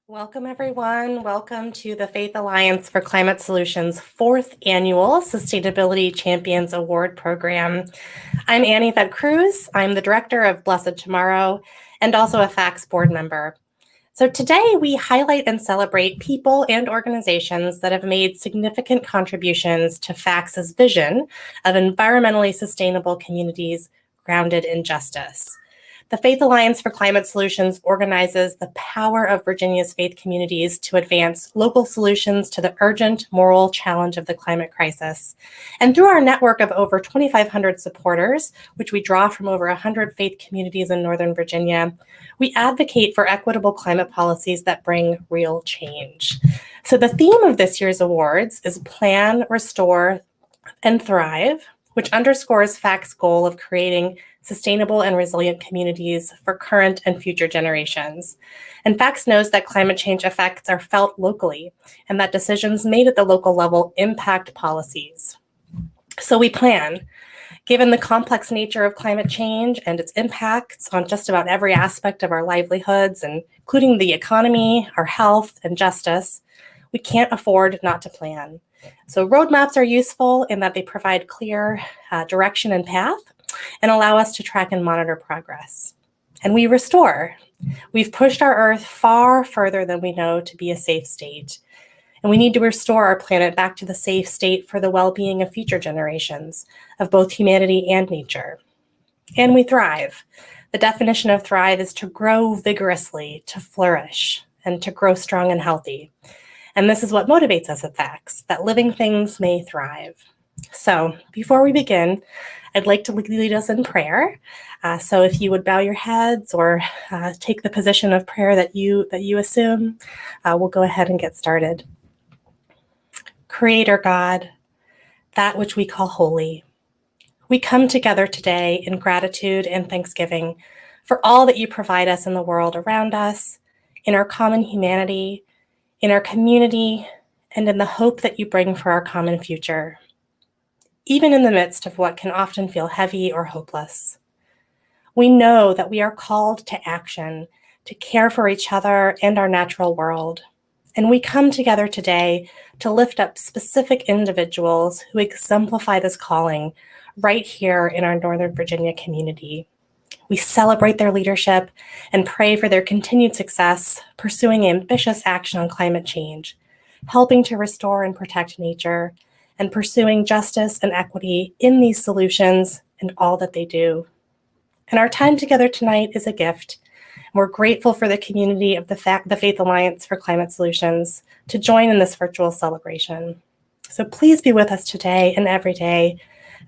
Welcome, everyone. Welcome to the Faith Alliance for Climate Solutions' fourth annual Sustainability Champions Award program. I'm Annie Fed-Cruz. I'm the director of Blessed Tomorrow and also a FACS board member. So today we highlight and celebrate people and organizations that have made significant contributions to FACS's vision of environmentally sustainable communities grounded in justice. The Faith Alliance for Climate Solutions organizes the power of Virginia's faith communities to advance local solutions to the urgent moral challenge of the climate crisis. And through our network of over 2,500 supporters, which we draw from over 100 faith communities in Northern Virginia, we advocate for equitable climate policies that bring real change. So the theme of this year's awards is Plan, Restore, and Thrive, which underscores FACT's goal of creating sustainable and resilient communities for current and future generations. And FACTS knows that climate change effects are felt locally and that decisions made at the local level impact policies. So we plan. Given the complex nature of climate change and its impacts on just about every aspect of our livelihoods, including the economy, our health, and justice, we can't afford not to plan. So roadmaps are useful in that they provide clear direction and path and allow us to track and monitor progress. And we restore. We've pushed our Earth far further than we know to be a safe state. And we need to restore our planet back to the safe state for the well-being of future generations, of both humanity and nature. And we thrive. The definition of thrive is to grow vigorously, to flourish, and to grow strong and healthy. And this is what motivates us at FACS, that living things may thrive. So before we begin, I'd like to lead us in prayer. So if you would bow your heads or take the position of prayer that you assume, we'll go ahead and get started. Creator God, that which we call holy, we come together today in gratitude and thanksgiving for all that you provide us in the world around us, in our common humanity, in our community, and in the hope that you bring for our common future, even in the midst of what can often feel heavy or hopeless. We know that we are called to action, to care for each other and our natural world. And we come together today to lift up specific individuals who exemplify this calling right here in our Northern Virginia community. We celebrate their leadership and pray for their continued success, pursuing ambitious action on climate change, helping to restore and protect nature, and pursuing justice and equity in these solutions and all that they do. And our time together tonight is a gift. We're grateful for the community of the Faith Alliance for Climate Solutions to join in this virtual celebration. So please be with us today and every day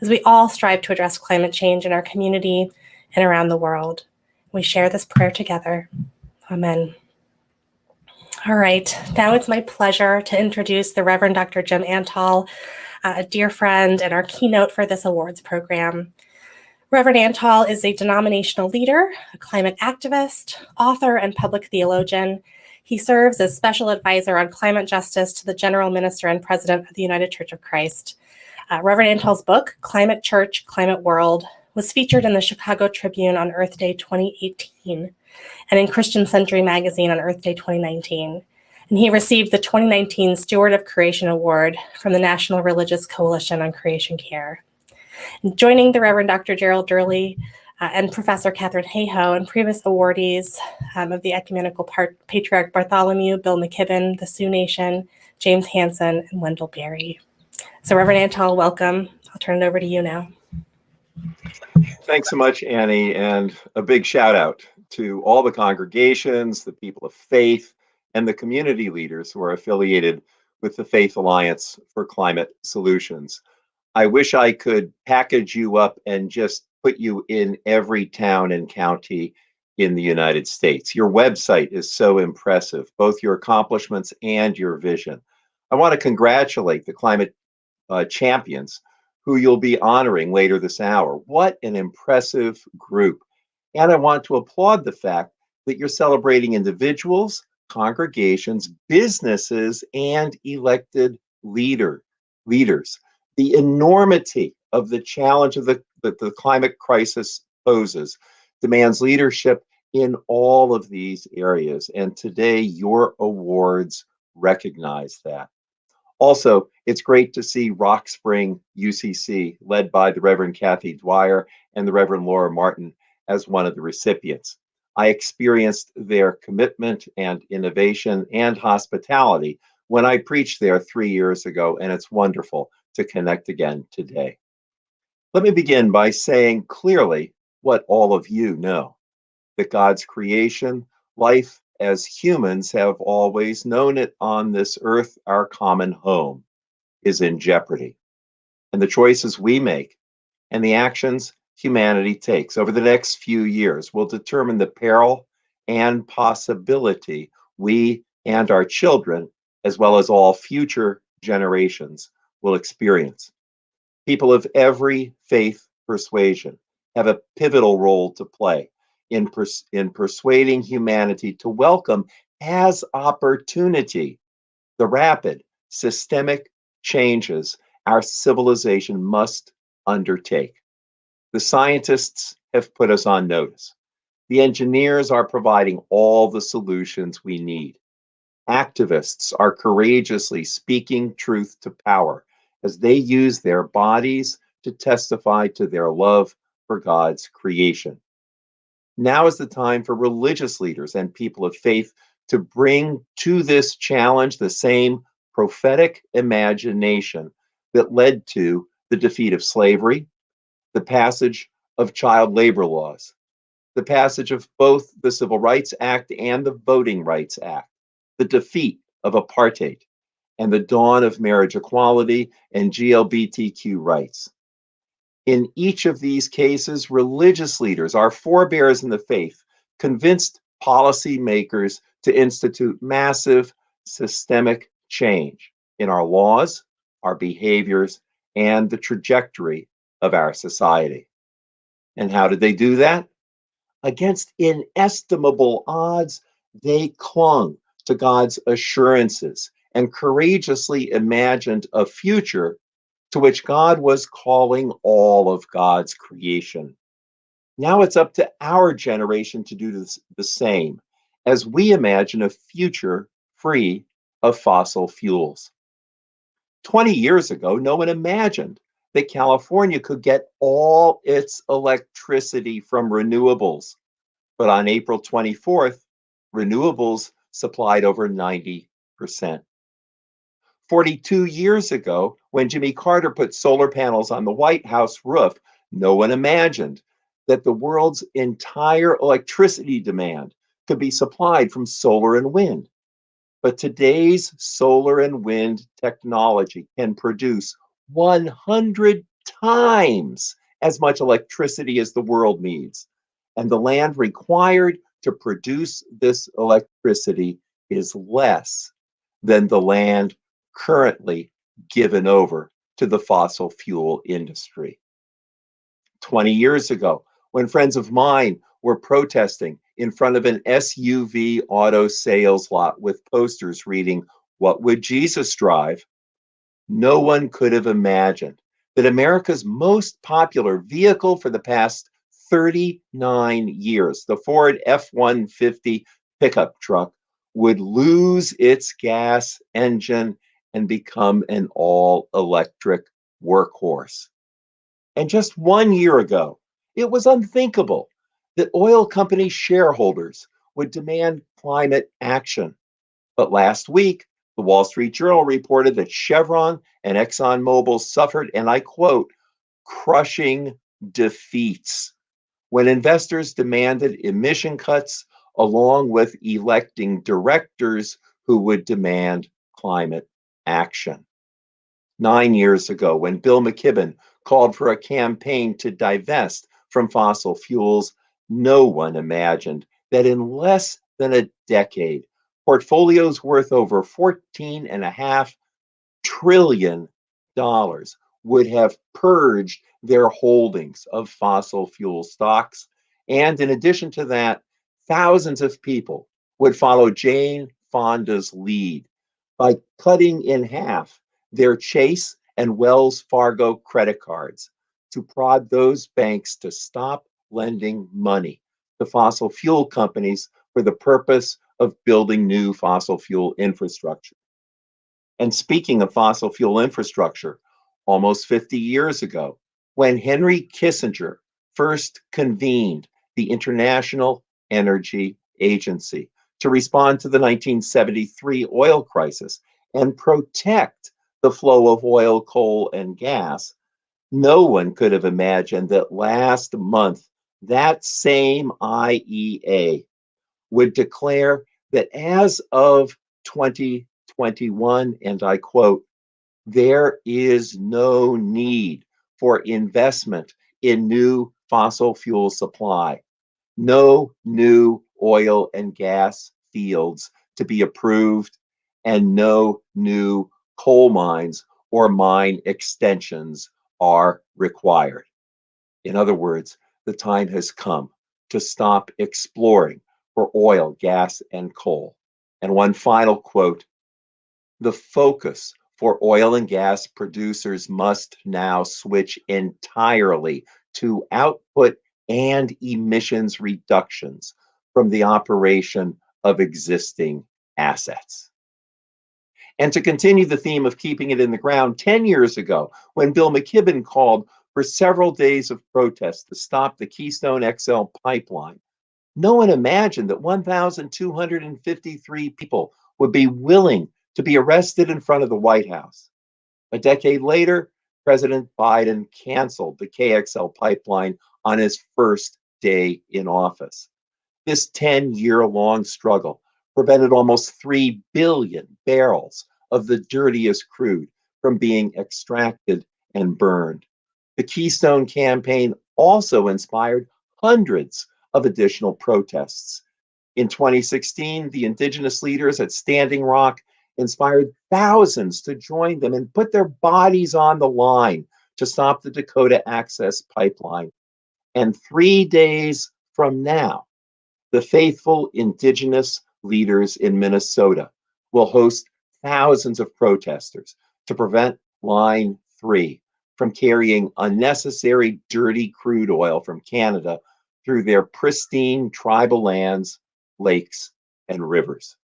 as we all strive to address climate change in our community and around the world. We share this prayer together. Amen. All right, now it's my pleasure to introduce the Reverend Dr. Jim Antal, a dear friend and our keynote for this awards program. Reverend Antal is a denominational leader, a climate activist, author, and public theologian. He serves as special advisor on climate justice to the General Minister and President of the United Church of Christ. Reverend Antal's book, Climate Church, Climate World, was featured in the Chicago Tribune on Earth Day 2018 and in Christian Century magazine on Earth Day 2019. And he received the 2019 Steward of Creation Award from the National Religious Coalition on Creation Care. And joining the Reverend Dr. Gerald Durley and Professor Catherine Hayhoe and previous awardees of the Ecumenical Patriarch Bartholomew, Bill McKibben, the Sioux Nation, James Hansen, and Wendell Berry. So Reverend Antal, welcome. I'll turn it over to you now. Thanks so much, Annie, and a big shout out to all the congregations, the people of faith, and the community leaders who are affiliated with the Faith Alliance for Climate Solutions. I wish I could package you up and just put you in every town and county in the United States. Your website is so impressive, both your accomplishments and your vision. I want to congratulate the climate champions who you'll be honoring later this hour. What an impressive group. And I want to applaud the fact that you're celebrating individuals, congregations, businesses, and elected leaders. The enormity of the challenge of the climate crisis poses demands leadership in all of these areas. And today, your awards recognize that. Also, it's great to see Rock Spring UCC, led by the Reverend Kathy Dwyer and the Reverend Laura Martin, as one of the recipients. I experienced their commitment and innovation and hospitality when I preached there 3 years ago, and it's wonderful to connect again today. Let me begin by saying clearly what all of you know, that God's creation, life as humans have always known it on this earth, our common home, is in jeopardy. And the choices we make and the actions humanity takes over the next few years will determine the peril and possibility we and our children, as well as all future generations, will experience. People of every faith persuasion have a pivotal role to play in persuading humanity to welcome as opportunity the rapid systemic changes our civilization must undertake. The scientists have put us on notice. The engineers are providing all the solutions we need. Activists are courageously speaking truth to power as they use their bodies to testify to their love for God's creation. Now is the time for religious leaders and people of faith to bring to this challenge the same prophetic imagination that led to the defeat of slavery, the passage of child labor laws, the passage of both the Civil Rights Act and the Voting Rights Act, the defeat of apartheid, and the dawn of marriage equality and GLBTQ rights. In each of these cases, religious leaders, our forebears in the faith, convinced policymakers to institute massive systemic change in our laws, our behaviors, and the trajectory of our society. And how did they do that? Against inestimable odds, they clung to God's assurances and courageously imagined a future to which God was calling all of God's creation. Now it's up to our generation to do the same as we imagine a future free of fossil fuels. 20 years ago, no one imagined that California could get all its electricity from renewables. But on April 24th, renewables supplied over 90%. 42 years ago, when Jimmy Carter put solar panels on the White House roof, no one imagined that the world's entire electricity demand could be supplied from solar and wind. But today's solar and wind technology can produce 100 times as much electricity as the world needs. And the land required to produce this electricity is less than the land currently given over to the fossil fuel industry. 20 years ago, when friends of mine were protesting in front of an SUV auto sales lot with posters reading, "What would Jesus drive?" No one could have imagined that America's most popular vehicle for the past 39 years, the Ford F 150 pickup truck, would lose its gas engine and become an all electric workhorse. And just 1 year ago, it was unthinkable that oil company shareholders would demand climate action. But last week, the Wall Street Journal reported that Chevron and ExxonMobil suffered, and I quote, crushing defeats when investors demanded emission cuts along with electing directors who would demand climate action. 9 years ago, when Bill McKibben called for a campaign to divest from fossil fuels, no one imagined that in less than a decade, portfolios worth over $14.5 trillion would have purged their holdings of fossil fuel stocks. And in addition to that, thousands of people would follow Jane Fonda's lead by cutting in half their Chase and Wells Fargo credit cards to prod those banks to stop lending money to fossil fuel companies for the purpose of building new fossil fuel infrastructure. And speaking of fossil fuel infrastructure, almost 50 years ago, when Henry Kissinger first convened the International Energy Agency to respond to the 1973 oil crisis and protect the flow of oil, coal, and gas, no one could have imagined that last month that same IEA would declare that as of 2021, and I quote, there is no need for investment in new fossil fuel supply, no new oil and gas fields to be approved, and no new coal mines or mine extensions are required. In other words, the time has come to stop exploring for oil, gas, and coal. And one final quote, the focus for oil and gas producers must now switch entirely to output and emissions reductions from the operation of existing assets. And to continue the theme of keeping it in the ground, 10 years ago, when Bill McKibben called for several days of protest to stop the Keystone XL pipeline, no one imagined that 1,253 people would be willing to be arrested in front of the White House. A decade later, President Biden canceled the KXL pipeline on his first day in office. This 10-year-long struggle prevented almost 3 billion barrels of the dirtiest crude from being extracted and burned. The Keystone campaign also inspired hundreds of additional protests. In 2016, the indigenous leaders at Standing Rock inspired thousands to join them and put their bodies on the line to stop the Dakota Access Pipeline. And 3 days from now, the faithful indigenous leaders in Minnesota will host thousands of protesters to prevent Line 3 from carrying unnecessary dirty crude oil from Canada through their pristine tribal lands, lakes, and rivers.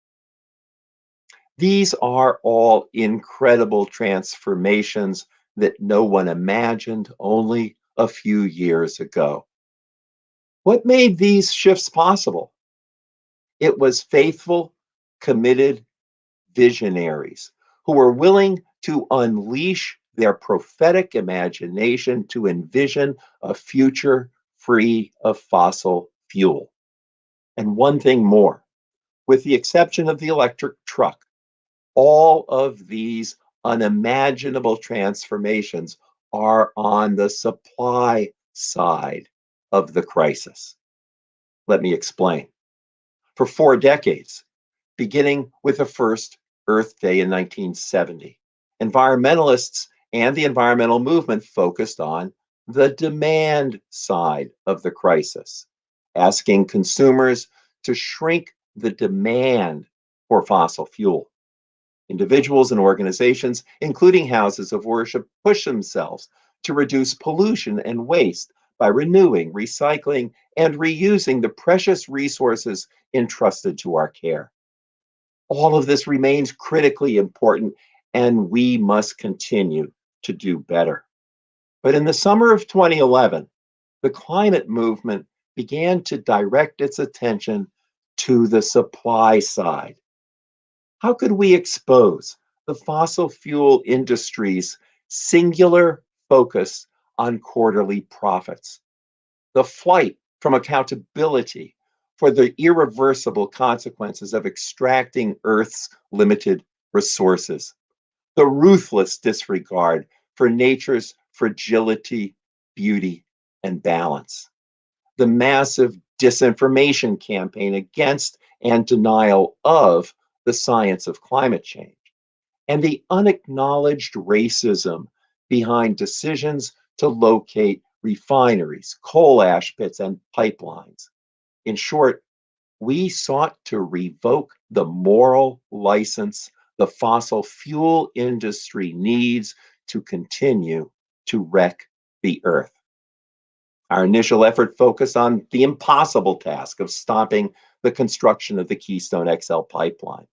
These are all incredible transformations that no one imagined only a few years ago. What made these shifts possible? It was faithful, committed visionaries who were willing to unleash their prophetic imagination to envision a future free of fossil fuel. And one thing more, with the exception of the electric truck, all of these unimaginable transformations are on the supply side of the crisis. Let me explain. For 4 decades, beginning with the first Earth Day in 1970, environmentalists and the environmental movement focused on the demand side of the crisis, asking consumers to shrink the demand for fossil fuel. Individuals and organizations, including houses of worship, push themselves to reduce pollution and waste by renewing, recycling, and reusing the precious resources entrusted to our care. All of this remains critically important, and we must continue to do better. But in the summer of 2011, the climate movement began to direct its attention to the supply side. How could we expose the fossil fuel industry's singular focus on quarterly profits, the flight from accountability for the irreversible consequences of extracting Earth's limited resources, the ruthless disregard for nature's fragility, beauty, and balance, the massive disinformation campaign against and denial of the science of climate change, and the unacknowledged racism behind decisions to locate refineries, coal ash pits, and pipelines. In short, we sought to revoke the moral license the fossil fuel industry needs to continue to wreck the earth. Our initial effort focused on the impossible task of stopping the construction of the Keystone XL pipeline.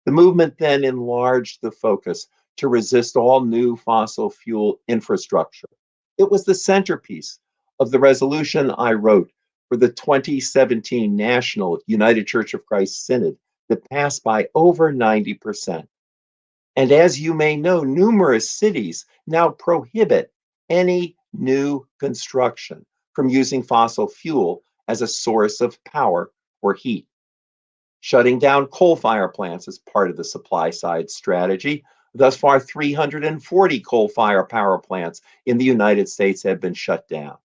The movement then enlarged the focus to resist all new fossil fuel infrastructure. It was the centerpiece of the resolution I wrote for the 2017 National United Church of Christ Synod that passed by over 90%. And as you may know, numerous cities now prohibit any new construction from using fossil fuel as a source of power or heat. Shutting down coal fire plants is part of the supply side strategy. Thus far, 340 coal fire power plants in the United States have been shut down.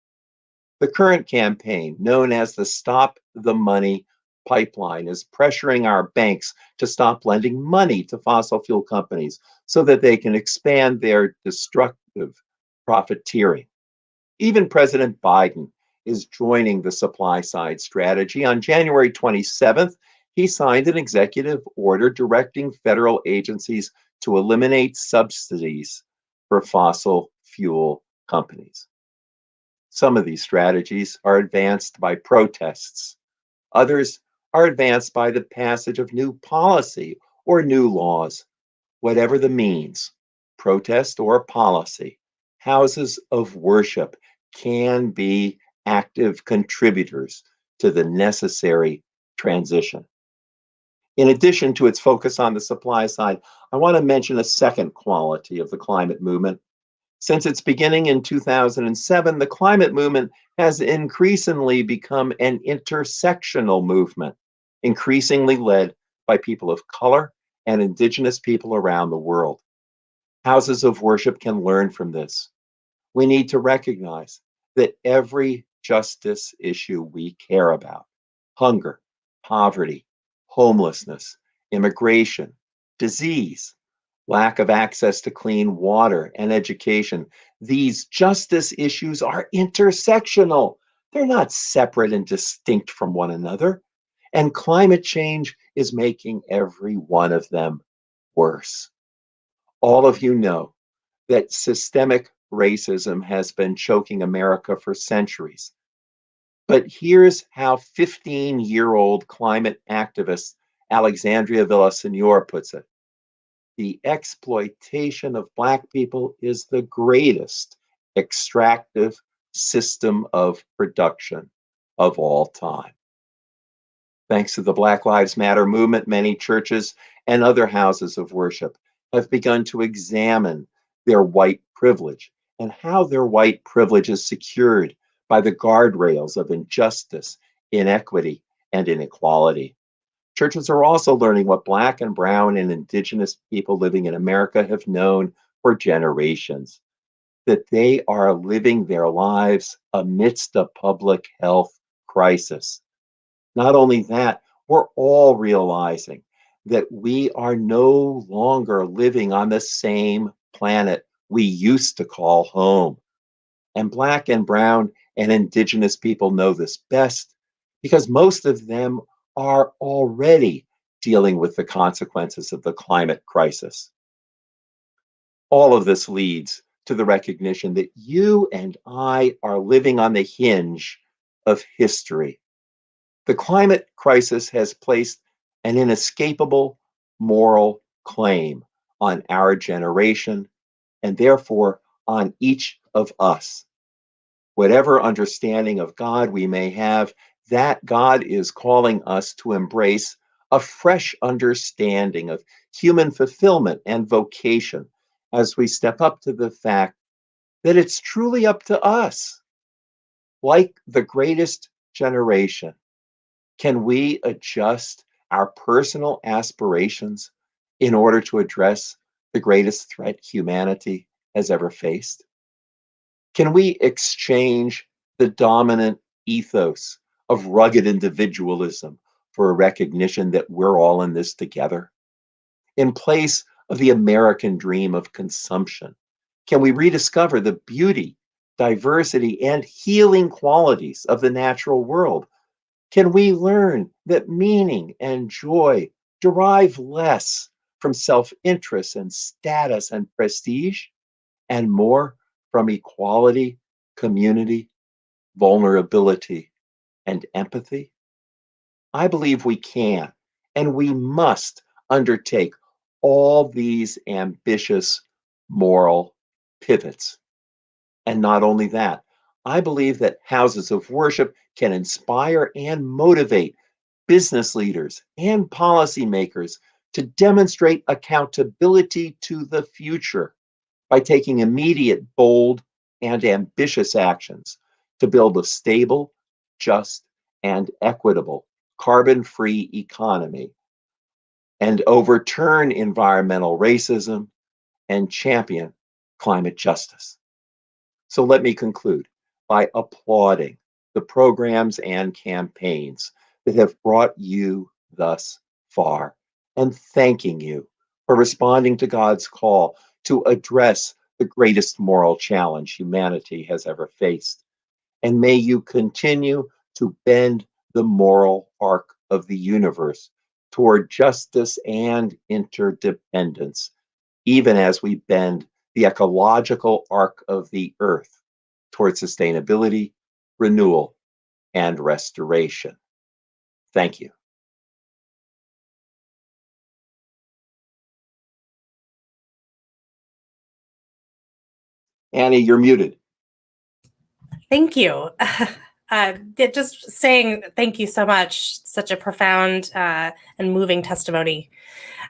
The current campaign, known as the Stop the Money pipeline, is pressuring our banks to stop lending money to fossil fuel companies so that they can expand their destructive profiteering. Even President Biden is joining the supply side strategy. On January 27th, he signed an executive order directing federal agencies to eliminate subsidies for fossil fuel companies. Some of these strategies are advanced by protests. Others are advanced by the passage of new policy or new laws. Whatever the means, protest or policy, houses of worship can be active contributors to the necessary transition. In addition to its focus on the supply side, I want to mention a second quality of the climate movement. Since its beginning in 2007, the climate movement has increasingly become an intersectional movement, increasingly led by people of color and indigenous people around the world. Houses of worship can learn from this. We need to recognize that every justice issue we care about, hunger, poverty, homelessness, immigration, disease, lack of access to clean water and education, these justice issues are intersectional. They're not separate and distinct from one another. And climate change is making every one of them worse. All of you know that systemic racism has been choking America for centuries. But here's how 15-year-old climate activist Alexandria Villaseñor puts it: the exploitation of Black people is the greatest extractive system of production of all time. Thanks to the Black Lives Matter movement, many churches and other houses of worship have begun to examine their white privilege and how their white privilege is secured by the guardrails of injustice, inequity, and inequality. Churches are also learning what Black and Brown and Indigenous people living in America have known for generations, that they are living their lives amidst a public health crisis. Not only that, we're all realizing that we are no longer living on the same planet we used to call home. And Black and Brown and Indigenous people know this best because most of them are already dealing with the consequences of the climate crisis. All of this leads to the recognition that you and I are living on the hinge of history. The climate crisis has placed an inescapable moral claim on our generation and therefore on each of us. Whatever understanding of God we may have, that God is calling us to embrace a fresh understanding of human fulfillment and vocation as we step up to the fact that it's truly up to us. Like the greatest generation, can we adjust our personal aspirations in order to address the greatest threat humanity has ever faced? Can we exchange the dominant ethos of rugged individualism for a recognition that we're all in this together? In place of the American dream of consumption, can we rediscover the beauty, diversity, and healing qualities of the natural world? Can we learn that meaning and joy derive less from self interest and status and prestige and more from equality, community, vulnerability, and empathy? I believe we can and we must undertake all these ambitious moral pivots. And not only that, I believe that houses of worship can inspire and motivate business leaders and policymakers to demonstrate accountability to the future by taking immediate, bold, and ambitious actions to build a stable, just, and equitable carbon free economy and overturn environmental racism and champion climate justice. So let me conclude by applauding the programs and campaigns that have brought you thus far and thanking you for responding to God's call to address the greatest moral challenge humanity has ever faced. And may you continue to bend the moral arc of the universe toward justice and interdependence, even as we bend the ecological arc of the earth toward sustainability, renewal, and restoration. Thank you. Annie, you're muted. Thank you. Just saying thank you so much. Such a profound and moving testimony.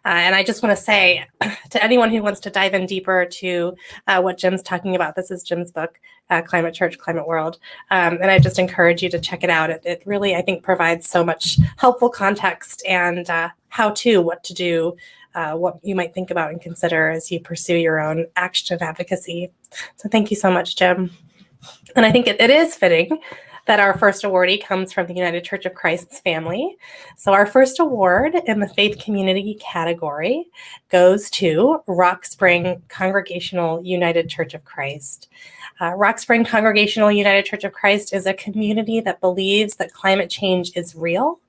And I just want to say to anyone who wants to dive in deeper to what Jim's talking about, this is Jim's book, Climate Church, Climate World. And I just encourage you to check it out. It really, I think, provides so much helpful context and what to do, what you might think about and consider as you pursue your own action and advocacy. So thank you so much, Jim. And I think it is fitting that our first awardee comes from the United Church of Christ's family. So our first award in the faith community category goes to Rock Spring Congregational United Church of Christ. Rock Spring Congregational United Church of Christ is a community that believes that climate change is real.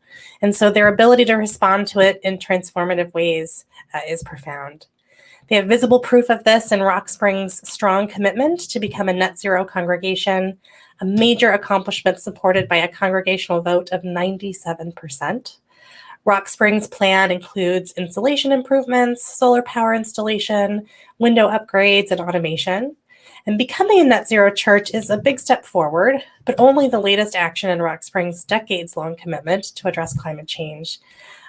And so their ability to respond to it in transformative ways is profound. They have visible proof of this in Rock Spring's strong commitment to become a net zero congregation, a major accomplishment supported by a congregational vote of 97%. Rock Spring's plan includes insulation improvements, solar power installation, window upgrades, and automation. And becoming a net zero church is a big step forward, but only the latest action in Rock Spring's decades-long commitment to address climate change.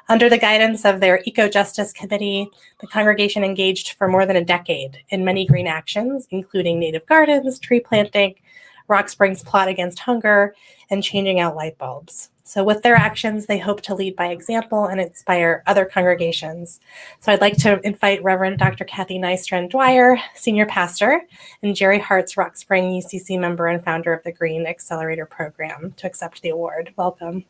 Under the guidance of their Eco-Justice Committee, the congregation engaged for more than a decade in many green actions, including native gardens, tree planting, Rock Spring's plot against hunger, and changing out light bulbs. So with their actions, they hope to lead by example and inspire other congregations. So I'd like to invite Reverend Dr. Kathy Nystrom-Dwyer, Senior Pastor, and Jerry Hartz, Rock Spring UCC member and founder of the Green Accelerator Program, to accept the award. Welcome.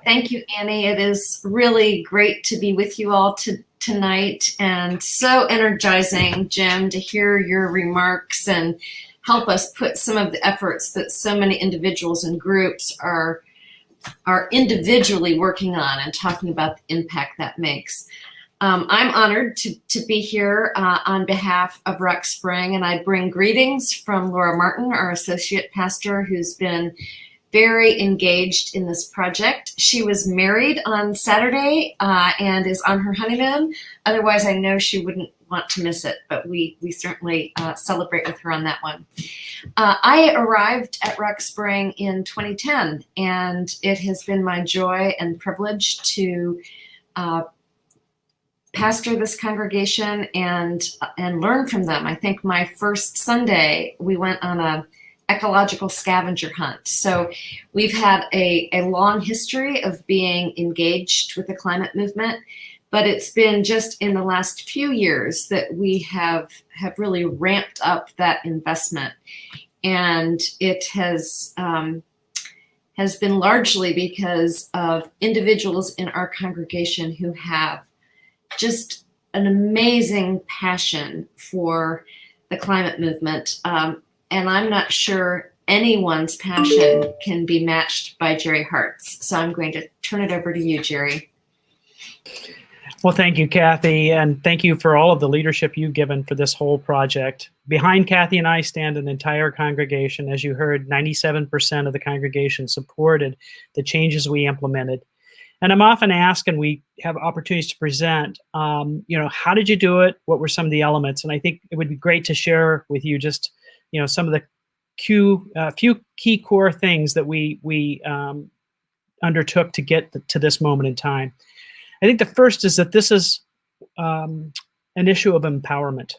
Thank you, Annie. It is really great to be with you all tonight, and so energizing, Jim, to hear your remarks and help us put some of the efforts that so many individuals and groups are individually working on and talking about the impact that makes. I'm honored to be here on behalf of Rock Spring, and I bring greetings from Laura Martin, our associate pastor, who's been very engaged in this project. She was married on Saturday and is on her honeymoon. Otherwise, I know she wouldn't want to miss it, but we certainly celebrate with her on that one. I arrived at Rock Spring in 2010, and it has been my joy and privilege to pastor this congregation and learn from them. I think my first Sunday, we went on a ecological scavenger hunt. So we've had a long history of being engaged with the climate movement, but it's been just in the last few years that we have really ramped up that investment. And it has been largely because of individuals in our congregation who have just an amazing passion for the climate movement. And I'm not sure anyone's passion can be matched by Jerry Hartz. So I'm going to turn it over to you, Jerry. Well, thank you, Kathy, and thank you for all of the leadership you've given for this whole project. Behind Kathy and I stand an entire congregation. As you heard, 97% of the congregation supported the changes we implemented. And I'm often asked, and we have opportunities to present, how did you do it? What were some of the elements? And I think it would be great to share with you just, some of the few key core things that we undertook to get to this moment in time. I think the first is that this is an issue of empowerment.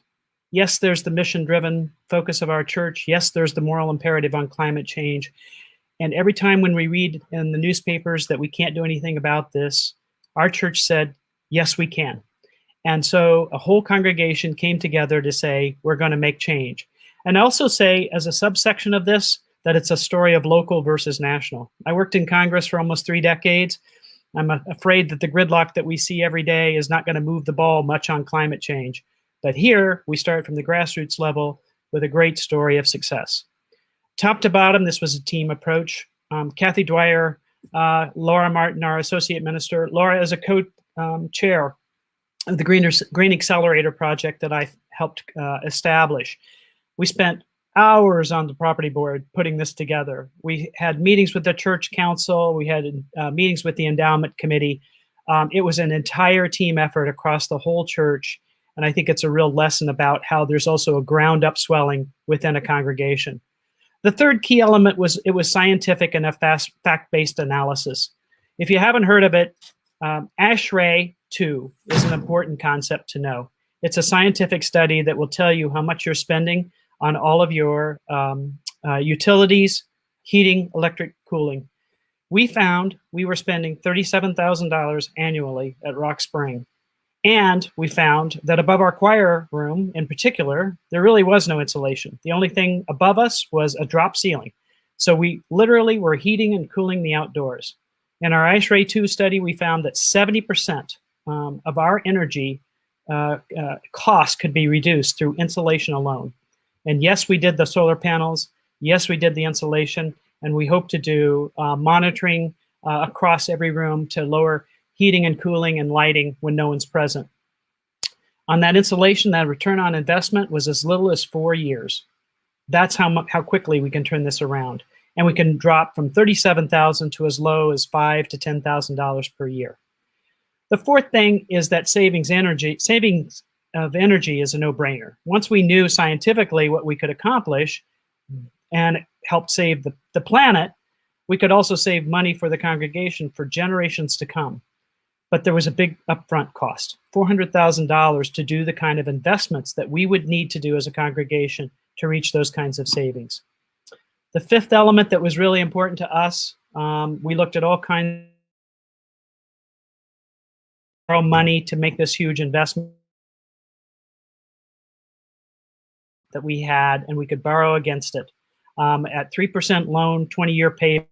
Yes, there's the mission-driven focus of our church. Yes, there's the moral imperative on climate change. And every time when we read in the newspapers that we can't do anything about this, our church said, yes, we can. And so a whole congregation came together to say, we're going to make change. And I also say, as a subsection of this, that it's a story of local versus national. I worked in Congress for almost 3 decades. I'm afraid that the gridlock that we see every day is not going to move the ball much on climate change. But here, we start from the grassroots level with a great story of success. Top to bottom, this was a team approach. Kathy Dwyer, Laura Martin, our associate minister. Laura is a co-chair of the Green Accelerator project that I helped establish. We spent hours on the property board putting this together. We had meetings with the church council. We had meetings with the endowment committee. It was an entire team effort across the whole church. And I think it's a real lesson about how there's also a ground up swelling within a congregation. The third key element was it was scientific and a fact-based analysis. If you haven't heard of it, ASHRAE 2 is an important concept to know. It's a scientific study that will tell you how much you're spending on all of your utilities, heating, electric, cooling. We found we were spending $37,000 annually at Rock Spring. And we found that above our choir room in particular, there really was no insulation. The only thing above us was a drop ceiling. So we literally were heating and cooling the outdoors. In our ASHRAE 2 study, we found that 70% of our energy cost could be reduced through insulation alone. And yes, we did the solar panels. Yes, we did the insulation. And we hope to do monitoring across every room to lower heating and cooling and lighting when no one's present. On that insulation, that return on investment was as little as 4 years. That's how quickly we can turn this around. And we can drop from $37,000 to as low as $5,000 to $10,000 per year. The fourth thing is that savings of energy is a no-brainer. Once we knew scientifically what we could accomplish and help save the planet, we could also save money for the congregation for generations to come. But there was a big upfront cost, $400,000 to do the kind of investments that we would need to do as a congregation to reach those kinds of savings. The fifth element that was really important to us, we looked at all kinds of borrow money to make this huge investment that we had, and we could borrow against it at 3% loan, 20-year pay,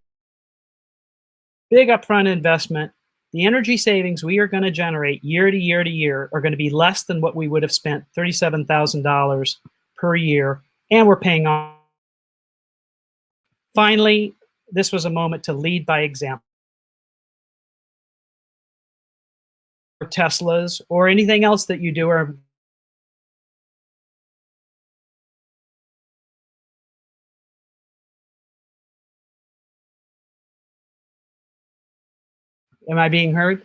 big upfront investment. The energy savings we are going to generate year to year to year are going to be less than what we would have spent $37,000 per year, and we're paying off. Finally, this was a moment to lead by example. Or Teslas or anything else that you do are Am I being heard?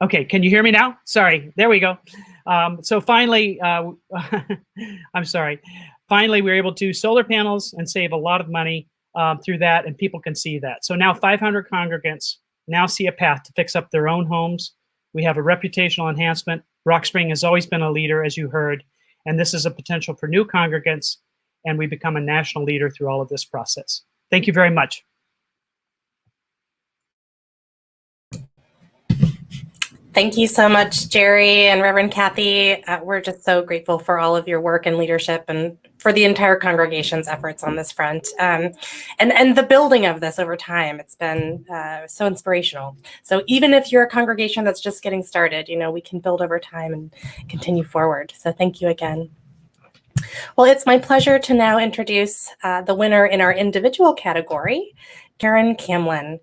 Okay, can you hear me now? Sorry, there we go. So finally, I'm sorry. Finally, we were able to solar panels and save a lot of money through that, and people can see that. So now 500 congregants now see a path to fix up their own homes. We have a reputational enhancement. Rock Spring has always been a leader, as you heard, and this is a potential for new congregants, and we become a national leader through all of this process. Thank you very much. Thank you so much, Jerry and Reverend Kathy. We're just so grateful for all of your work and leadership and for the entire congregation's efforts on this front. And the building of this over time, it's been so inspirational. So even if you're a congregation that's just getting started, we can build over time and continue forward. So thank you again. Well, it's my pleasure to now introduce the winner in our individual category, Karen Camlin.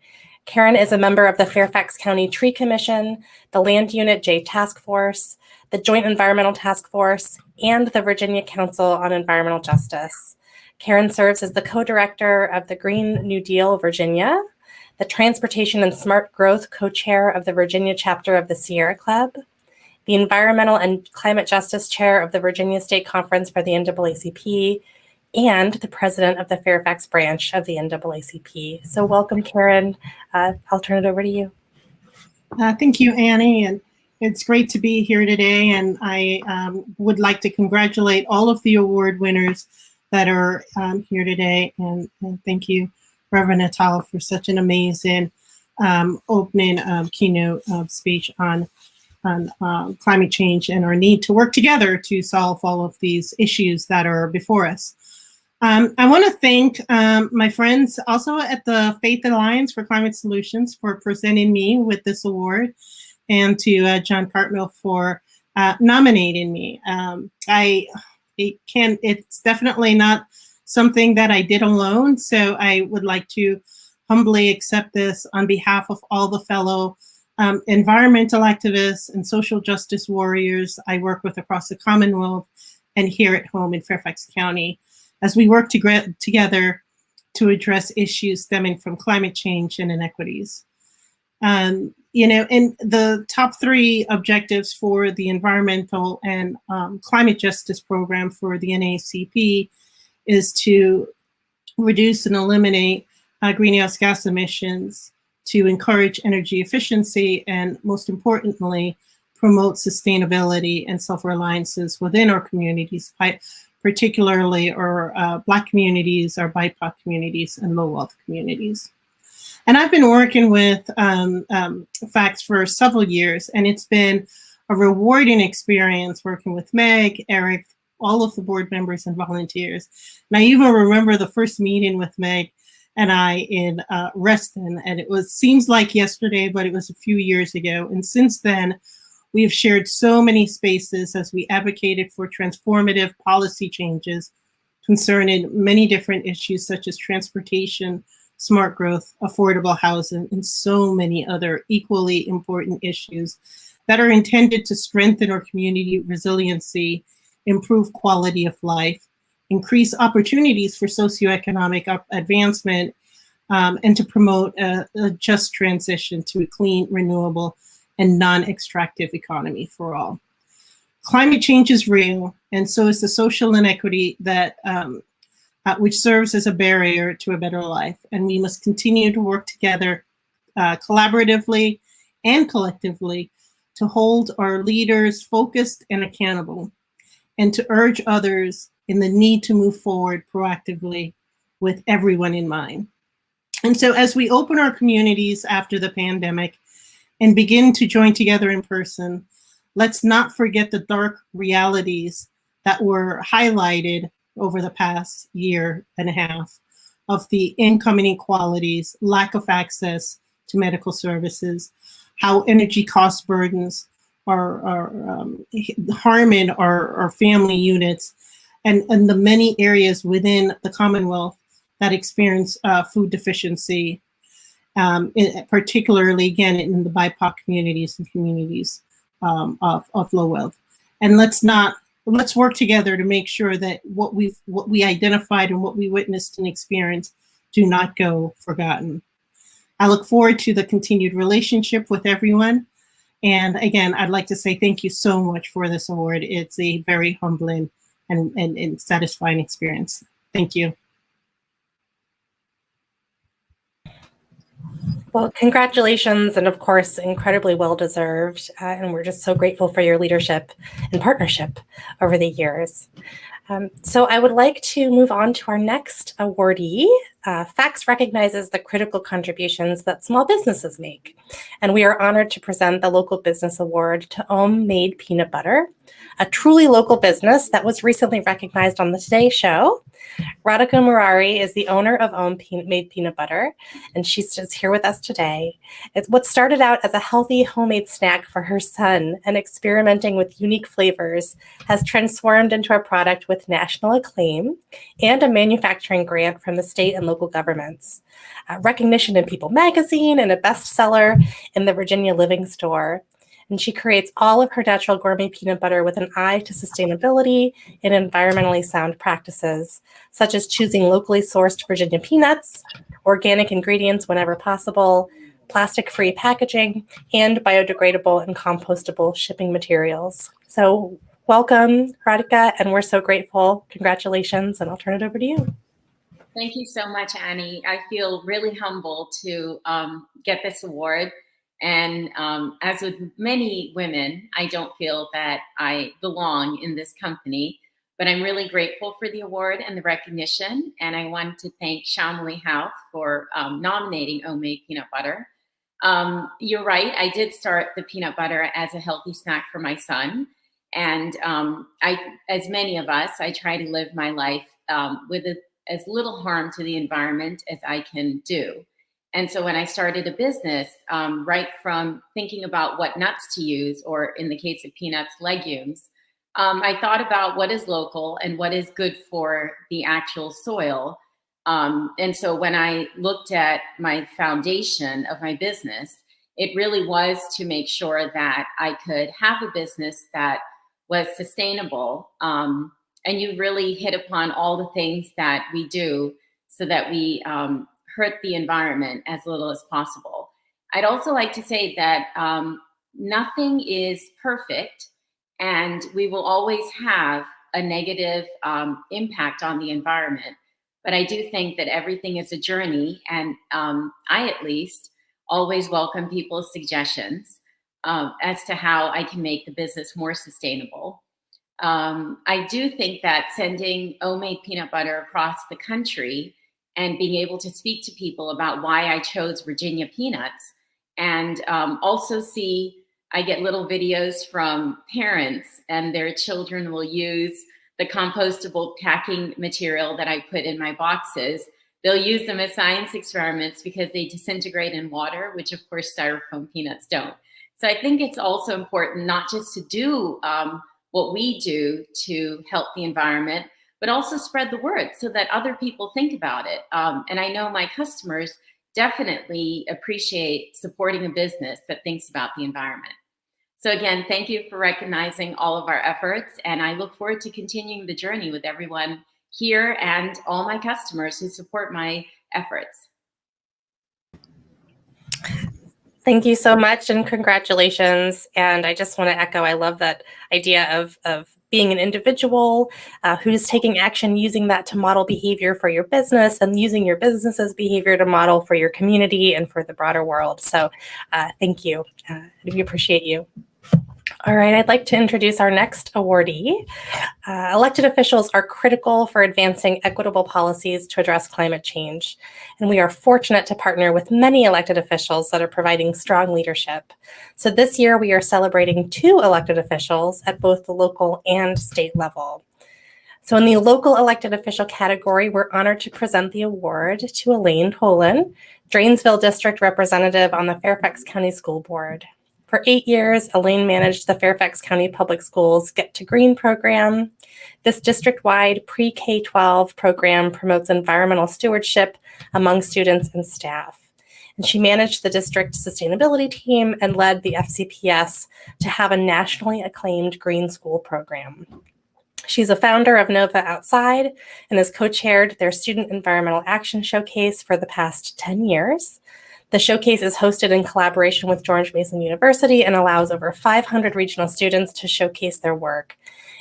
Karen is a member of the Fairfax County Tree Commission, the Land Unit J Task Force, the Joint Environmental Task Force, and the Virginia Council on Environmental Justice. Karen serves as the co-director of the Green New Deal Virginia, the Transportation and Smart Growth co-chair of the Virginia chapter of the Sierra Club, the Environmental and Climate Justice chair of the Virginia State Conference for the NAACP, and the president of the Fairfax branch of the NAACP. So welcome, Karen. I'll turn it over to you. Thank you, Annie, and it's great to be here today. And I would like to congratulate all of the award winners that are here today. And thank you, Reverend Natal, for such an amazing opening keynote speech on climate change and our need to work together to solve all of these issues that are before us. I want to thank my friends also at the Faith Alliance for Climate Solutions for presenting me with this award, and to John Cartmill for nominating me. It's definitely not something that I did alone, so I would like to humbly accept this on behalf of all the fellow environmental activists and social justice warriors I work with across the Commonwealth and here at home in Fairfax County, as we work together to address issues stemming from climate change and inequities. And the top 3 objectives for the environmental and climate justice program for the NAACP is to reduce and eliminate greenhouse gas emissions, to encourage energy efficiency, and most importantly, promote sustainability and self-reliances within our communities, particularly our Black communities, our BIPOC communities, and low-wealth communities. And I've been working with FACS for several years, and it's been a rewarding experience working with Meg, Eric, all of the board members and volunteers. And I even remember the first meeting with Meg and I in Reston, and it seems like yesterday, but it was a few years ago. And since then, we have shared so many spaces as we advocated for transformative policy changes concerning many different issues such as transportation, smart growth, affordable housing, and so many other equally important issues that are intended to strengthen our community resiliency, improve quality of life, increase opportunities for socioeconomic advancement, and to promote a just transition to a clean, renewable, and non-extractive economy for all. Climate change is real, and so is the social inequity that which serves as a barrier to a better life. And we must continue to work together collaboratively and collectively to hold our leaders focused and accountable, and to urge others in the need to move forward proactively with everyone in mind. And so as we open our communities after the pandemic and begin to join together in person, let's not forget the dark realities that were highlighted over the past year and a half of the income inequalities, lack of access to medical services, how energy cost burdens are harming our family units, and the many areas within the Commonwealth that experience food deficiency, particularly, again, in the BIPOC communities and communities of low wealth. And let's work together to make sure that what we identified and what we witnessed and experienced do not go forgotten. I look forward to the continued relationship with everyone. And again, I'd like to say thank you so much for this award. It's a very humbling and satisfying experience. Thank you. Well, congratulations, and of course, incredibly well-deserved. And we're just so grateful for your leadership and partnership over the years. So I would like to move on to our next awardee. FACS recognizes the critical contributions that small businesses make, and we are honored to present the Local Business Award to Ohm Made Peanut Butter, a truly local business that was recently recognized on the Today Show. Radhika Murari is the owner of Ohm Made Peanut Butter, and she's just here with us today. It's what started out as a healthy homemade snack for her son, and experimenting with unique flavors has transformed into a product with with national acclaim and a manufacturing grant from the state and local governments, recognition in People magazine, and a bestseller in the Virginia Living Store. And she creates all of her natural gourmet peanut butter with an eye to sustainability and environmentally sound practices, such as choosing locally sourced Virginia peanuts, organic ingredients whenever possible, plastic-free packaging, and biodegradable and compostable shipping materials. So welcome, Radhika, and we're so grateful. Congratulations, and I'll turn it over to you. Thank you so much, Annie. I feel really humbled to get this award. And as with many women, I don't feel that I belong in this company, but I'm really grateful for the award and the recognition. And I want to thank Shamli House for nominating Homemade Peanut Butter. You're right, I did start the peanut butter as a healthy snack for my son. And as many of us, I try to live my life with as little harm to the environment as I can do. And so when I started a business, right from thinking about what nuts to use, or in the case of peanuts, legumes, I thought about what is local and what is good for the actual soil. And so when I looked at my foundation of my business, it really was to make sure that I could have a business that was sustainable. And you really hit upon all the things that we do so that we hurt the environment as little as possible. I'd also like to say that nothing is perfect, and we will always have a negative impact on the environment. But I do think that everything is a journey, and I, at least, always welcome people's suggestions as to how I can make the business more sustainable. I do think that sending homemade peanut butter across the country and being able to speak to people about why I chose Virginia peanuts, and also I get little videos from parents, and their children will use the compostable packing material that I put in my boxes. They'll use them as science experiments because they disintegrate in water, which of course styrofoam peanuts don't. So I think it's also important not just to do what we do to help the environment, but also spread the word so that other people think about it. And I know my customers definitely appreciate supporting a business that thinks about the environment. So again, thank you for recognizing all of our efforts, and I look forward to continuing the journey with everyone here and all my customers who support my efforts. Thank you so much, and congratulations. And I just want to echo, I love that idea of being an individual who's taking action, using that to model behavior for your business, and using your business's behavior to model for your community and for the broader world. So thank you. We appreciate you. All right, I'd like to introduce our next awardee. Elected officials are critical for advancing equitable policies to address climate change, and we are fortunate to partner with many elected officials that are providing strong leadership. So this year we are celebrating 2 elected officials at both the local and state level. So in the local elected official category, we're honored to present the award to Elaine Tolan, Drainesville District Representative on the Fairfax County School Board. For 8 years, Elaine managed the Fairfax County Public Schools Get to Green program. This district-wide pre-K-12 program promotes environmental stewardship among students and staff. And she managed the district sustainability team and led the FCPS to have a nationally acclaimed green school program. She's a founder of Nova Outside and has co-chaired their Student Environmental Action Showcase for the past 10 years. The showcase is hosted in collaboration with George Mason University and allows over 500 regional students to showcase their work.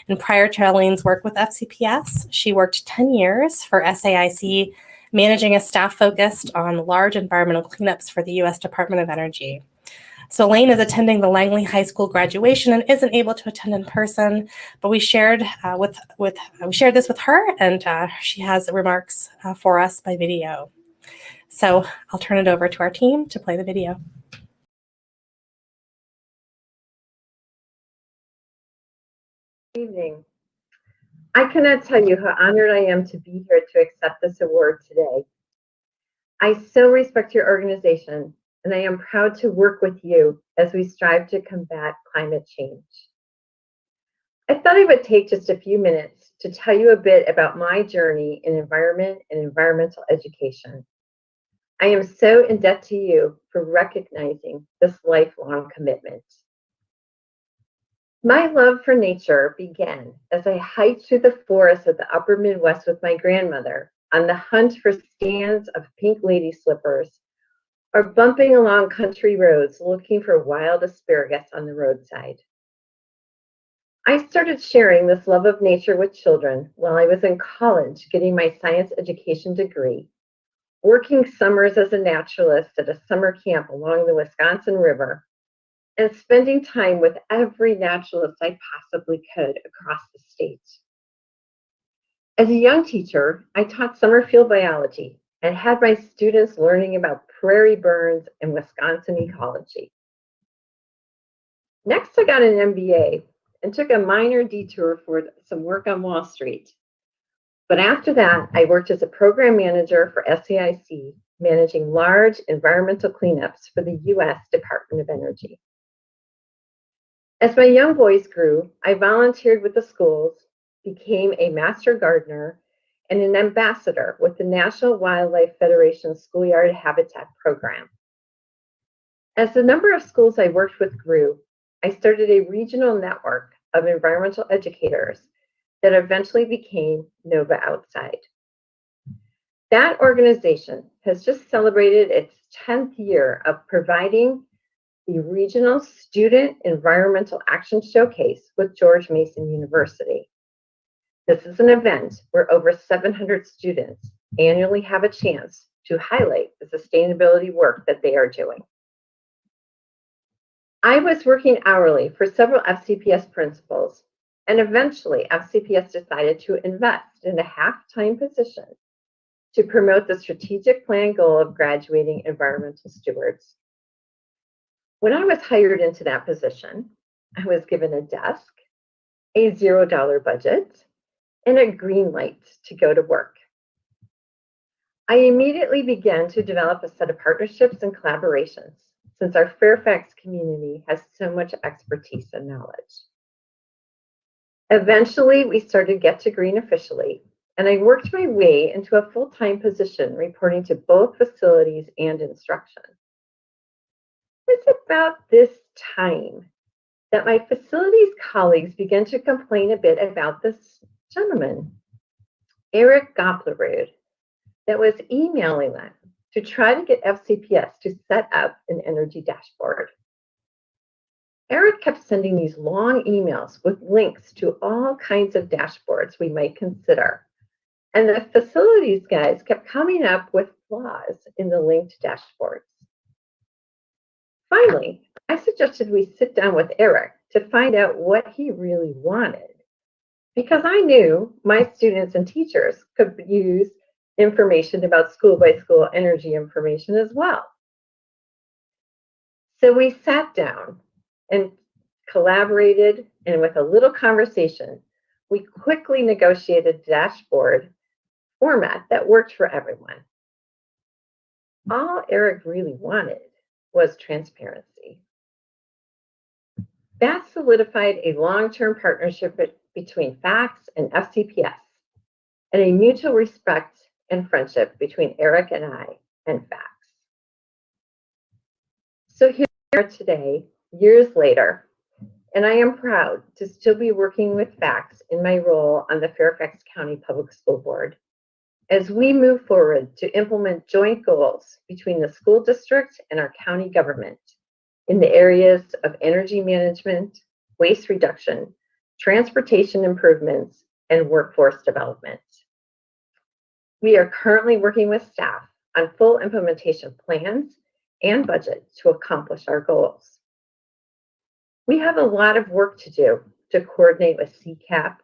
And prior to Elaine's work with FCPS, she worked 10 years for SAIC, managing a staff focused on large environmental cleanups for the U.S. Department of Energy. So Elaine is attending the Langley High School graduation and isn't able to attend in person, but we shared this with her, and she has remarks for us by video. So I'll turn it over to our team to play the video. Good evening. I cannot tell you how honored I am to be here to accept this award today. I so respect your organization, and I am proud to work with you as we strive to combat climate change. I thought I would take just a few minutes to tell you a bit about my journey in environment and environmental education. I am so in debt to you for recognizing this lifelong commitment. My love for nature began as I hiked through the forests of the upper Midwest with my grandmother on the hunt for stands of pink lady slippers, or bumping along country roads looking for wild asparagus on the roadside. I started sharing this love of nature with children while I was in college getting my science education degree, working summers as a naturalist at a summer camp along the Wisconsin River, and spending time with every naturalist I possibly could across the state. As a young teacher, I taught summer field biology and had my students learning about prairie burns and Wisconsin ecology. Next, I got an MBA and took a minor detour for some work on Wall Street. But after that, I worked as a program manager for SAIC, managing large environmental cleanups for the U.S. Department of Energy. As my young boys grew, I volunteered with the schools, became a master gardener, and an ambassador with the National Wildlife Federation Schoolyard Habitat Program. As the number of schools I worked with grew, I started a regional network of environmental educators that eventually became NOVA Outside. That organization has just celebrated its 10th year of providing the Regional Student Environmental Action Showcase with George Mason University. This is an event where over 700 students annually have a chance to highlight the sustainability work that they are doing. I was working hourly for several FCPS principals, and eventually FCPS decided to invest in a half-time position to promote the strategic plan goal of graduating environmental stewards. When I was hired into that position, I was given a desk, a $0 budget, and a green light to go to work. I immediately began to develop a set of partnerships and collaborations, since our Fairfax community has so much expertise and knowledge. Eventually, we started Get to Green officially, and I worked my way into a full-time position reporting to both facilities and instruction. It's about this time that my facilities colleagues began to complain a bit about this gentleman, Eric Goplerud, that was emailing them to try to get FCPS to set up an energy dashboard. Eric kept sending these long emails with links to all kinds of dashboards we might consider, and the facilities guys kept coming up with flaws in the linked dashboards. Finally, I suggested we sit down with Eric to find out what he really wanted, because I knew my students and teachers could use information about school-by-school energy information as well. So we sat down and collaborated, and with a little conversation, we quickly negotiated a dashboard format that worked for everyone. All Eric really wanted was transparency. That solidified a long-term partnership between FACS and FCPS, and a mutual respect and friendship between Eric and I and FACS. So here we are today, years later, and I am proud to still be working with FACS in my role on the Fairfax County Public School Board as we move forward to implement joint goals between the school district and our county government in the areas of energy management, waste reduction, transportation improvements, and workforce development. We are currently working with staff on full implementation plans and budget to accomplish our goals. We have a lot of work to do to coordinate with CCAP,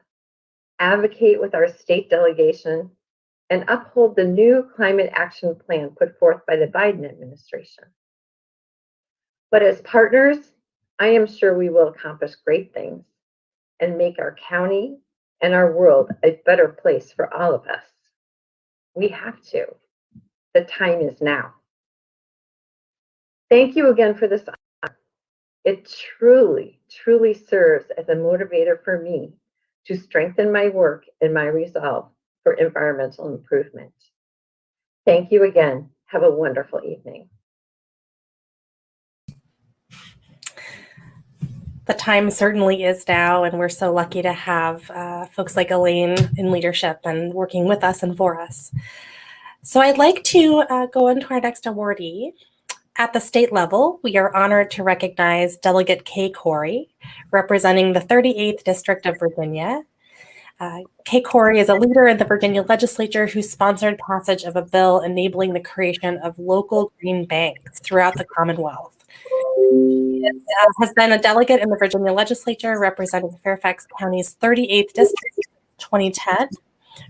advocate with our state delegation, and uphold the new climate action plan put forth by the Biden administration. But as partners, I am sure we will accomplish great things and make our county and our world a better place for all of us. We have to. The time is now. Thank you again for this honor. It truly, truly serves as a motivator for me to strengthen my work and my resolve for environmental improvement. Thank you again. Have a wonderful evening. The time certainly is now, and we're so lucky to have folks like Elaine in leadership and working with us and for us. So I'd like to go into our next awardee. At the state level, we are honored to recognize Delegate Kay Corey, representing the 38th District of Virginia. Kay Corey is a leader in the Virginia legislature who sponsored passage of a bill enabling the creation of local green banks throughout the Commonwealth. She has been a delegate in the Virginia legislature representing Fairfax County's 38th district since 2010,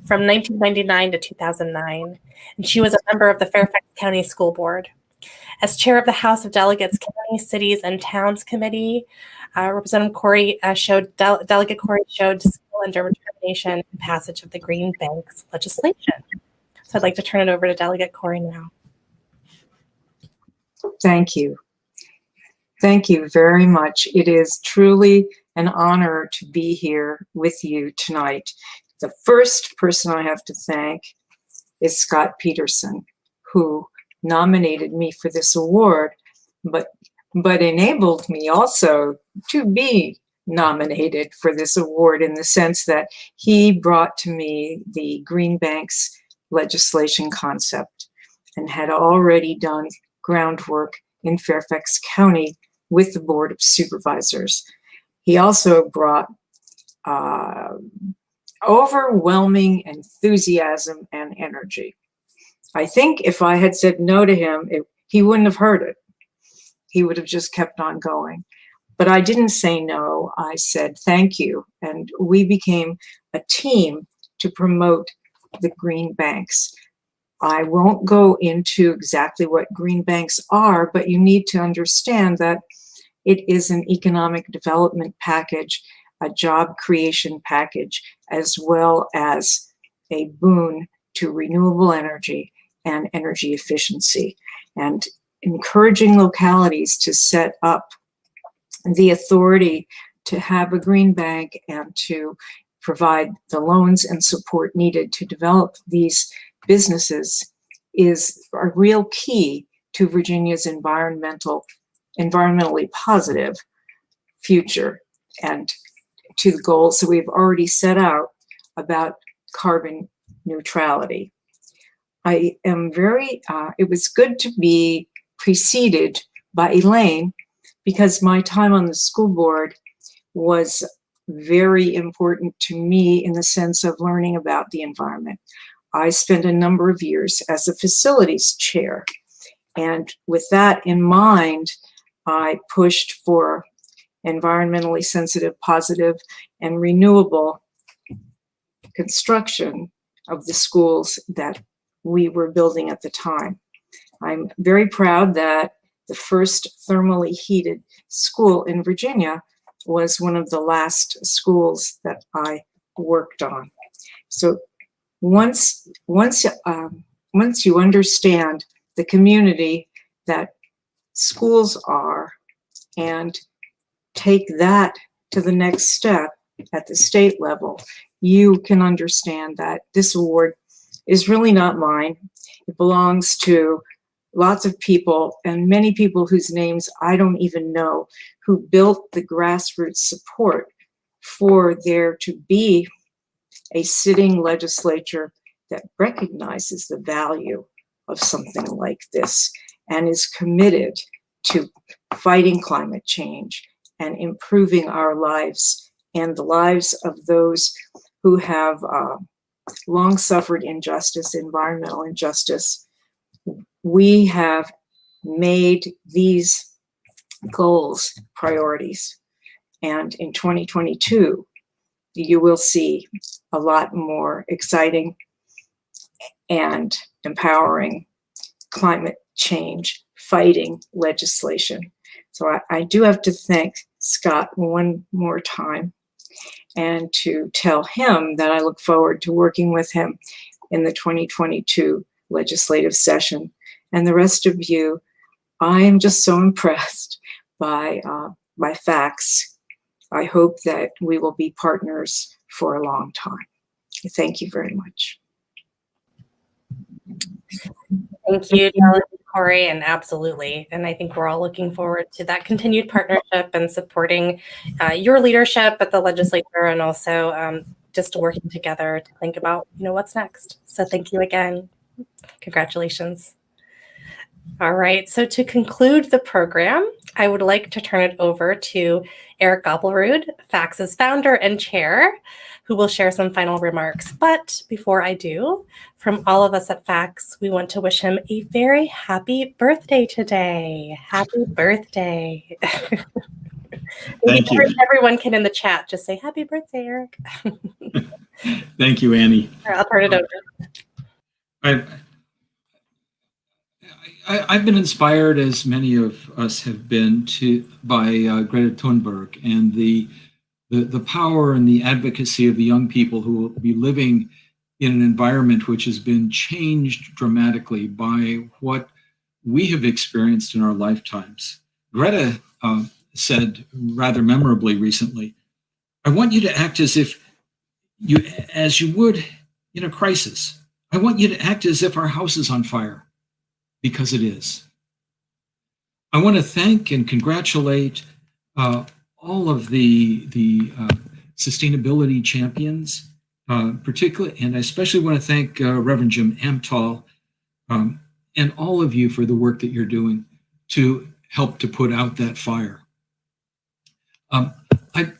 from 1999 to 2009, and she was a member of the Fairfax County School Board. As chair of the House of Delegates County, Cities, and Towns Committee, Representative Corey Delegate Corey showed skill and determination in passage of the Green Banks legislation. So I'd like to turn it over to Delegate Corey now. Thank you. Thank you very much. It is truly an honor to be here with you tonight. The first person I have to thank is Scott Peterson, who nominated me for this award, but enabled me also to be nominated for this award in the sense that he brought to me the Green Banks legislation concept and had already done groundwork in Fairfax County with the Board of Supervisors. He also brought overwhelming enthusiasm and energy. I think if I had said no to him, he wouldn't have heard it. He would have just kept on going. But I didn't say no. I said thank you. And we became a team to promote the green banks. I won't go into exactly what green banks are, but you need to understand that it is an economic development package, a job creation package, as well as a boon to renewable energy and energy efficiency, and encouraging localities to set up the authority to have a green bank and to provide the loans and support needed to develop these businesses is a real key to Virginia's environmentally positive future and to the goals that we've already set out about carbon neutrality. I am it was good to be preceded by Elaine because my time on the school board was very important to me in the sense of learning about the environment. I spent a number of years as a facilities chair, and with that in mind, I pushed for environmentally sensitive, positive, and renewable construction of the schools that we were building at the time. I'm very proud that the first thermally heated school in Virginia was one of the last schools that I worked on. So once you understand the community that schools are and take that to the next step at the state level, you can understand that this award is really not mine. It belongs to lots of people, and many people whose names I don't even know, who built the grassroots support for there to be a sitting legislature that recognizes the value of something like this and is committed to fighting climate change and improving our lives and the lives of those who have long suffered injustice, environmental injustice. We have made these goals priorities. And in 2022, you will see a lot more exciting and empowering climate change fighting legislation. So I do have to thank Scott one more time and to tell him that I look forward to working with him in the 2022 legislative session. And the rest of you, I am just so impressed by by FACS. I hope that we will be partners for a long time. Thank you very much. Thank you, Darla and Corey, and absolutely. And I think we're all looking forward to that continued partnership and supporting your leadership at the legislature, and also just working together to think about, what's next. So thank you again. Congratulations. All right, so to conclude the program, I would like to turn it over to Eric Gobelrud, FACS's founder and chair, who will share some final remarks. But before I do, from all of us at FACS, we want to wish him a very happy birthday today. Happy birthday. Thank you. Everyone can in the chat just say happy birthday, Eric. Thank you, Annie. I'll turn it over. I've been inspired, as many of us have been, by Greta Thunberg and the power and the advocacy of the young people who will be living in an environment which has been changed dramatically by what we have experienced in our lifetimes. Greta said rather memorably recently, "I want you to act as you would in a crisis. I want you to act as if our house is on fire." Because it is. I want to thank and congratulate all of the sustainability champions, particularly, and I especially want to thank Reverend Jim Amtal and all of you for the work that you're doing to help to put out that fire. I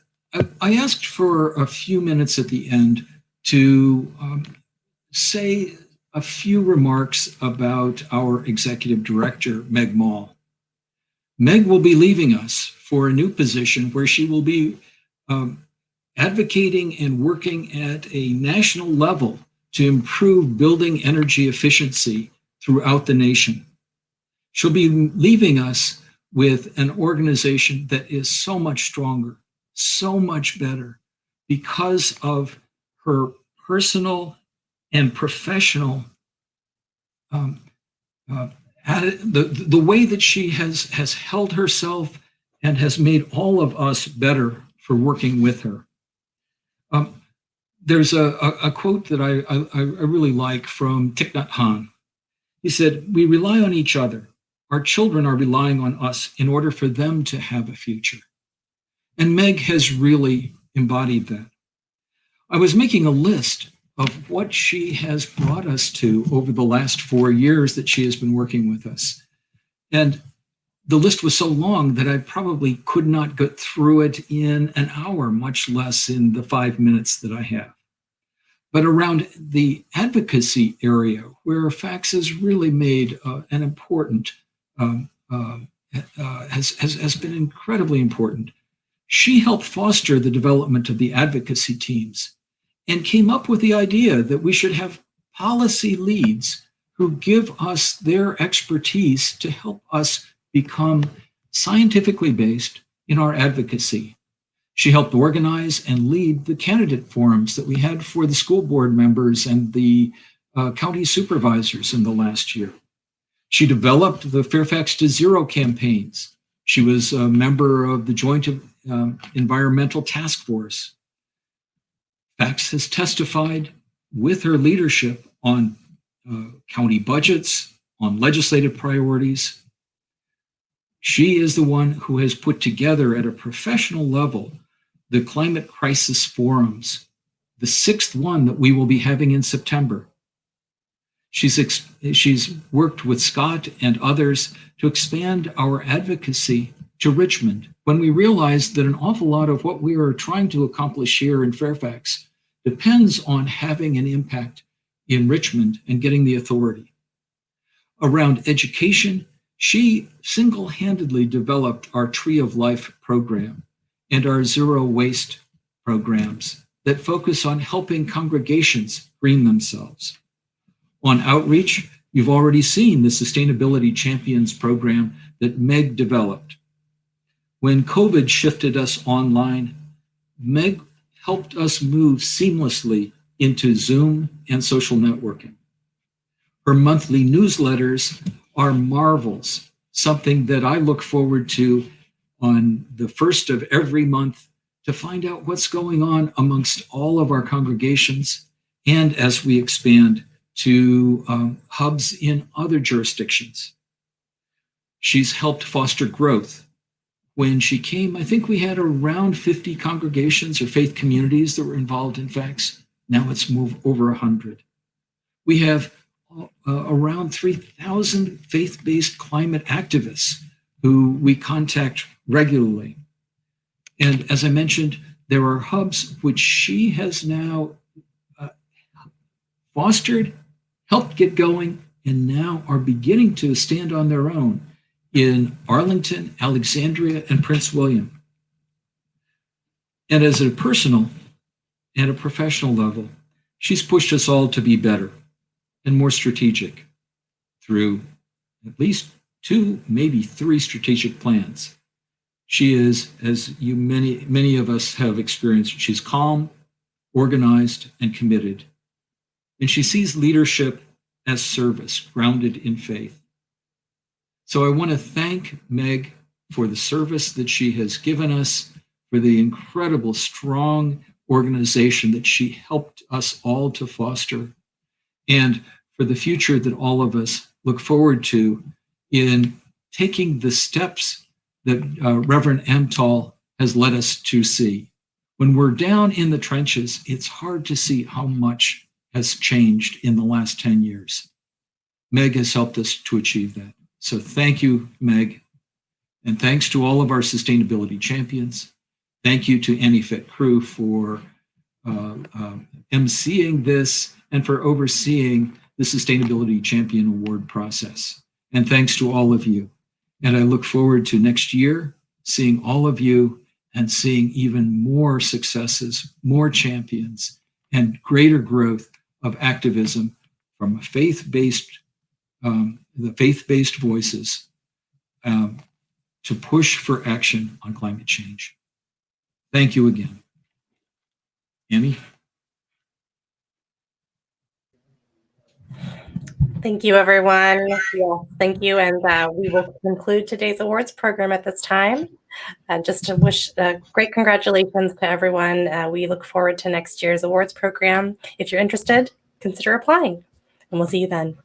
asked for a few minutes at the end to say a few remarks about our executive director, Meg Mall. Meg will be leaving us for a new position where she will be advocating and working at a national level to improve building energy efficiency throughout the nation. She'll be leaving us with an organization that is so much stronger, so much better, because of her personal and professional, the way that she has held herself and has made all of us better for working with her. There's a quote that I really like from Thich Nhat Hanh. He said, "We rely on each other. Our children are relying on us in order for them to have a future." And Meg has really embodied that. I was making a list of what she has brought us to over the last 4 years that she has been working with us. And the list was so long that I probably could not get through it in an hour, much less in the 5 minutes that I have. But around the advocacy area, where FACS has really made an important, has been incredibly important, she helped foster the development of the advocacy teams and came up with the idea that we should have policy leads who give us their expertise to help us become scientifically based in our advocacy. She helped organize and lead the candidate forums that we had for the school board members and the county supervisors in the last year. She developed the Fairfax to Zero campaigns. She was a member of the Joint Environmental Task Force. FACS has testified with her leadership on county budgets, on legislative priorities. She is the one who has put together at a professional level the climate crisis forums, the 6th one that we will be having in September. She's worked with Scott and others to expand our advocacy to Richmond when we realized that an awful lot of what we are trying to accomplish here in Fairfax depends on having an impact in Richmond and getting the authority. Around education, she single-handedly developed our Tree of Life program and our Zero Waste programs that focus on helping congregations green themselves. On outreach, you've already seen the Sustainability Champions program that Meg developed. When COVID shifted us online, Meg helped us move seamlessly into Zoom and social networking. Her monthly newsletters are marvels, something that I look forward to on the first of every month to find out what's going on amongst all of our congregations, and as we expand to hubs in other jurisdictions. She's helped foster growth. When she came, I think we had around 50 congregations or faith communities that were involved in FACS. Now it's moved over 100. We have around 3,000 faith-based climate activists who we contact regularly. And as I mentioned, there are hubs which she has now fostered, helped get going, and now are beginning to stand on their own in Arlington, Alexandria, and Prince William. And as a personal and a professional level, she's pushed us all to be better and more strategic through at least 2, maybe 3 strategic plans. She is, as many of us have experienced, she's calm, organized, and committed. And she sees leadership as service, grounded in faith. So I want to thank Meg for the service that she has given us, for the incredible, strong organization that she helped us all to foster, and for the future that all of us look forward to in taking the steps that Reverend Amtal has led us to see. When we're down in the trenches, it's hard to see how much has changed in the last 10 years. Meg has helped us to achieve that. So thank you, Meg. And thanks to all of our sustainability champions. Thank you to AnyFit crew for emceeing this and for overseeing the Sustainability Champion Award process. And thanks to all of you. And I look forward to next year, seeing all of you and seeing even more successes, more champions, and greater growth of activism from faith-based, the faith-based voices to push for action on climate change. Thank you again. Annie? Thank you, everyone. Yes, thank you. And we will conclude today's awards program at this time. Just to wish great congratulations to everyone. We look forward to next year's awards program. If you're interested, consider applying, and we'll see you then.